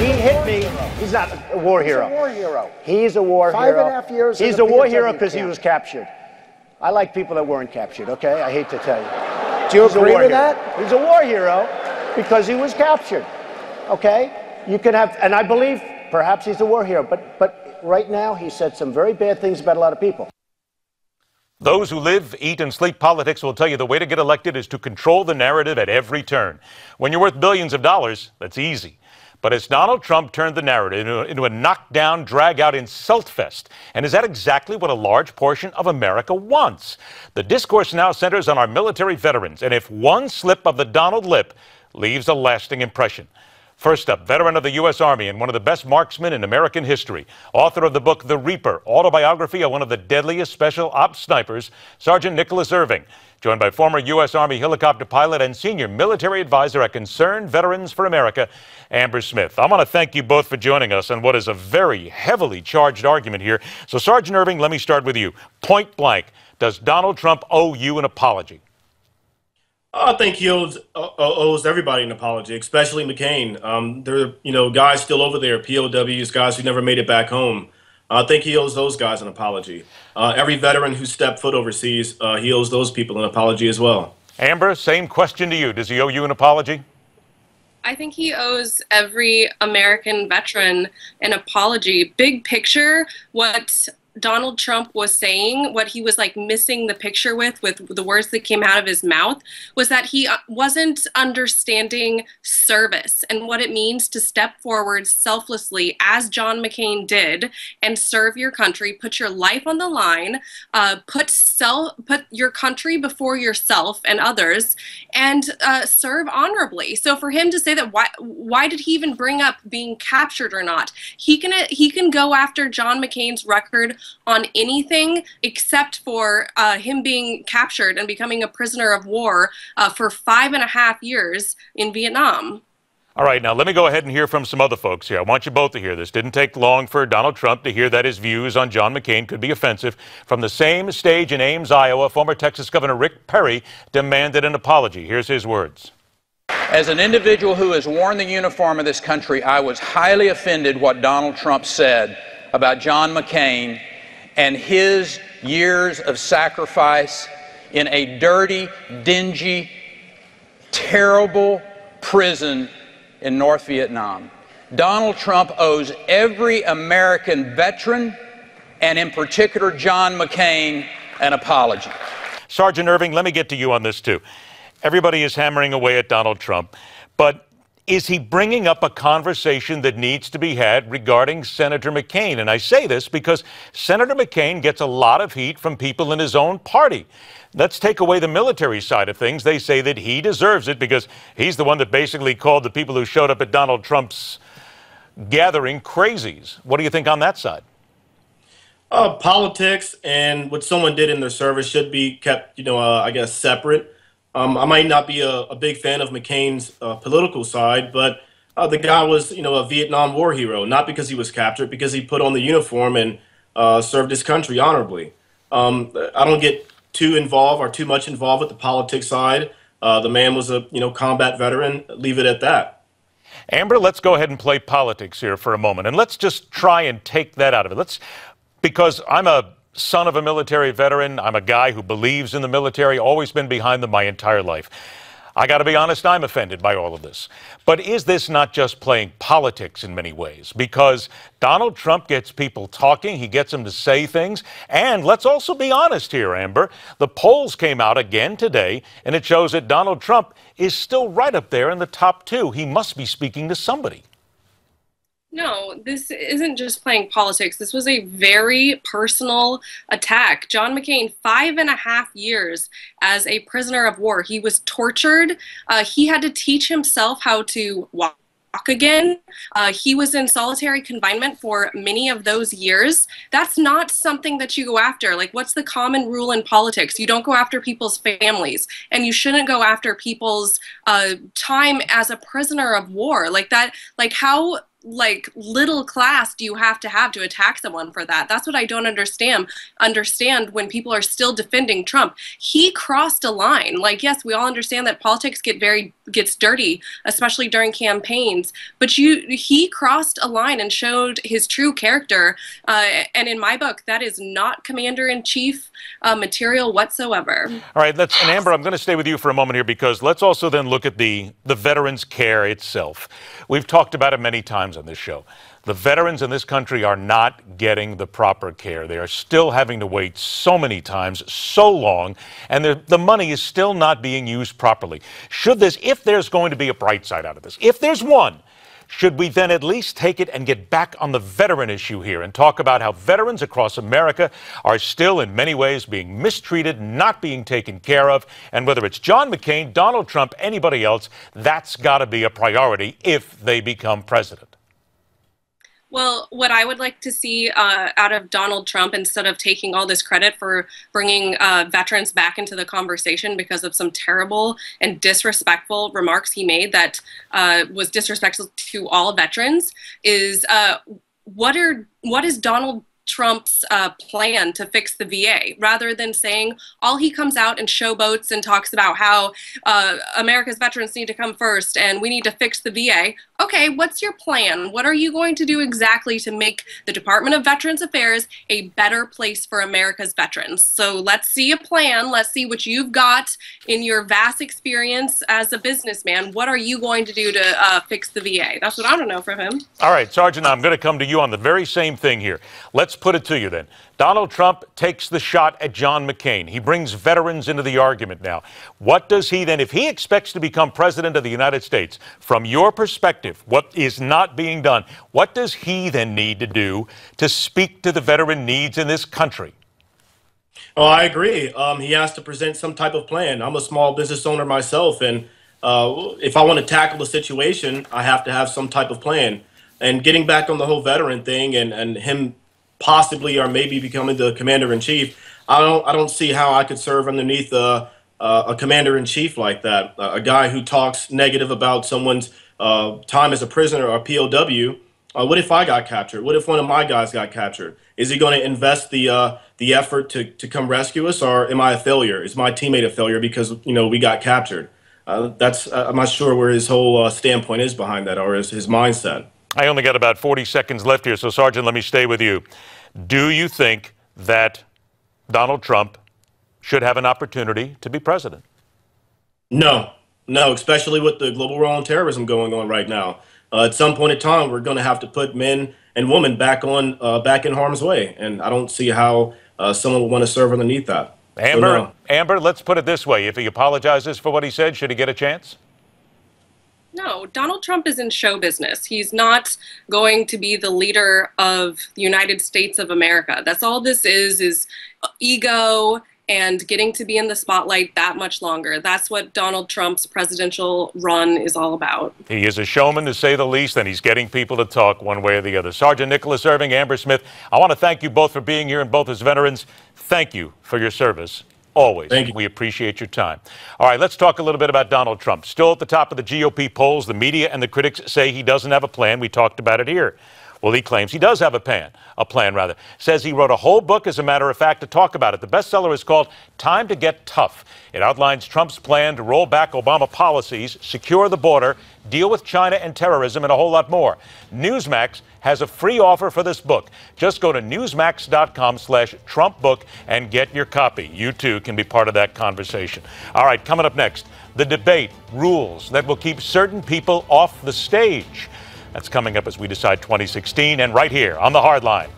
He hit me. He's not a war hero. He's a war hero. He's a war hero. 5.5 years. He's a war hero because he was captured. I like people that weren't captured, okay? I hate to tell you. Do you agree with that? He's a war hero because he was captured, okay? You can have, and I believe perhaps he's a war hero, but right now he said some very bad things about a lot of people. Those who live, eat, and sleep politics will tell you the way to get elected is to control the narrative at every turn. When you're worth billions of dollars, that's easy. But as Donald Trump turned the narrative into a knockdown, drag-out insult fest, and is that exactly what a large portion of America wants? The discourse now centers on our military veterans, and if one slip of the Donald lip leaves a lasting impression. First up, veteran of the U.S. Army and one of the best marksmen in American history, author of the book The Reaper, autobiography of one of the deadliest special ops snipers, Sergeant Nicholas Irving, joined by former U.S. Army helicopter pilot and senior military advisor at Concerned Veterans for America, Amber Smith. I want to thank you both for joining us on what is a very heavily charged argument here. So, Sergeant Irving, let me start with you. Point blank, does Donald Trump owe you an apology? I think he owes everybody an apology, especially McCain. There are, guys still over there, POWs, guys who never made it back home. I think he owes those guys an apology. Every veteran who stepped foot overseas, he owes those people an apology as well. Amber, same question to you. Does he owe you an apology? I think he owes every American veteran an apology. Big picture, what Donald Trump was saying, what he was like missing the picture with the words that came out of his mouth, was that he wasn't understanding service and what it means to step forward selflessly, as John McCain did, and serve your country, put your life on the line, put your country before yourself and others, and serve honorably. So for him to say that, why did he even bring up being captured or not? He can go after John McCain's record on anything except for him being captured and becoming a prisoner of war for 5.5 years in Vietnam. All right, now let me go ahead and hear from some other folks here. I want you both to hear this. Didn't take long for Donald Trump to hear that his views on John McCain could be offensive. From the same stage in Ames, Iowa, former Texas Governor Rick Perry demanded an apology. Here's his words. As an individual who has worn the uniform of this country, I was highly offended what Donald Trump said about John McCain and his years of sacrifice in a dirty, dingy, terrible prison in North Vietnam. Donald Trump owes every American veteran, and in particular John McCain, an apology. Sergeant Irving, let me get to you on this too. Everybody is hammering away at Donald Trump, but is he bringing up a conversation that needs to be had regarding Senator McCain? And I say this because Senator McCain gets a lot of heat from people in his own party. Let's take away the military side of things. They say that he deserves it because he's the one that basically called the people who showed up at Donald Trump's gathering crazies. What do you think on that side? Politics and what someone did in their service should be kept, I guess, separate. I might not be a big fan of McCain's political side, but the guy was, a Vietnam War hero, not because he was captured, because he put on the uniform and served his country honorably. I don't get too much involved with the politics side. The man was a, combat veteran. Leave it at that. Amber, let's go ahead and play politics here for a moment, and let's just try and take that out of it. Because I'm a son of a military veteran. I'm a guy who believes in the military, always been behind them my entire life. I got to be honest, I'm offended by all of this. But is this not just playing politics in many ways? Because Donald Trump gets people talking, he gets them to say things. And let's also be honest here, Amber. The polls came out again today, and it shows that Donald Trump is still right up there in the top 2. He must be speaking to somebody. No, this isn't just playing politics. This was a very personal attack. John McCain, 5.5 years as a prisoner of war. He was tortured. He had to teach himself how to walk again. He was in solitary confinement for many of those years. That's not something that you go after. Like, what's the common rule in politics? You don't go after people's families, and you shouldn't go after people's time as a prisoner of war. Like that, like how like little class do you have to attack someone for that? That's what I don't understand when people are still defending Trump. He crossed a line. Like, yes, we all understand that politics gets dirty, especially during campaigns, but he crossed a line and showed his true character, and in my book that is not commander-in-chief material whatsoever. All right, and Amber, I'm going to stay with you for a moment here, because let's also then look at the veterans' care itself. We've talked about it many times on this show. The veterans in this country are not getting the proper care. They are still having to wait so many times, so long, and the money is still not being used properly. If there's going to be a bright side out of this, if there's one, should we then at least take it and get back on the veteran issue here and talk about how veterans across America are still in many ways being mistreated, not being taken care of, and whether it's John McCain, Donald Trump, anybody else, that's got to be a priority if they become president. Well, what I would like to see out of Donald Trump, instead of taking all this credit for bringing veterans back into the conversation because of some terrible and disrespectful remarks he made that was disrespectful to all veterans, is what is Donald Trump's plan to fix the VA, rather than saying all he comes out and showboats and talks about how America's veterans need to come first and we need to fix the VA. Okay, what's your plan? What are you going to do exactly to make the Department of Veterans Affairs a better place for America's veterans? So let's see a plan. Let's see what you've got in your vast experience as a businessman. What are you going to do to fix the VA? That's what I want to know from him. All right, Sergeant, I'm going to come to you on the very same thing here. Let's put it to you then. Donald Trump takes the shot at John McCain. He brings veterans into the argument now. What does he then, if he expects to become president of the United States, from your perspective, what is not being done, what does he then need to do to speak to the veteran needs in this country? Oh, I agree. He has to present some type of plan. I'm a small business owner myself, and if I want to tackle the situation, I have to have some type of plan. And getting back on the whole veteran thing and him possibly or maybe becoming the commander-in-chief, I don't see how I could serve underneath a commander-in-chief like that. A guy who talks negative about someone's time as a prisoner or POW. What if I got captured? What if one of my guys got captured? Is he going to invest the effort to come rescue us, or am I a failure? Is my teammate a failure because we got captured? I'm not sure where his whole standpoint is behind that, or his mindset. I only got about 40 seconds left here, so Sergeant, let me stay with you. Do you think that Donald Trump should have an opportunity to be president? No, especially with the global war on terrorism going on right now. At some point in time, we're going to have to put men and women back in harm's way, and I don't see how someone would want to serve underneath that. Amber, let's put it this way. If he apologizes for what he said, should he get a chance? No, Donald Trump is in show business. He's not going to be the leader of the United States of America. That's all this is ego and getting to be in the spotlight that much longer. That's what Donald Trump's presidential run is all about. He is a showman, to say the least, and he's getting people to talk one way or the other. Sergeant Nicholas Irving, Amber Smith, I want to thank you both for being here, and both as veterans, thank you for your service. Always. Thank you. We appreciate your time. All right, let's talk a little bit about Donald Trump. Still at the top of the GOP polls, the media and the critics say he doesn't have a plan. We talked about it here. Well, he claims he does have a plan. Says he wrote a whole book, as a matter of fact, to talk about it. The bestseller is called Time to Get Tough. It outlines Trump's plan to roll back Obama policies, secure the border, deal with China and terrorism, and a whole lot more. Newsmax has a free offer for this book. Just go to newsmax.com/Trump book and get your copy. You too can be part of that conversation. All right, coming up next, the debate, rules that will keep certain people off the stage. That's coming up as we decide 2016, and right here on The Hard Line.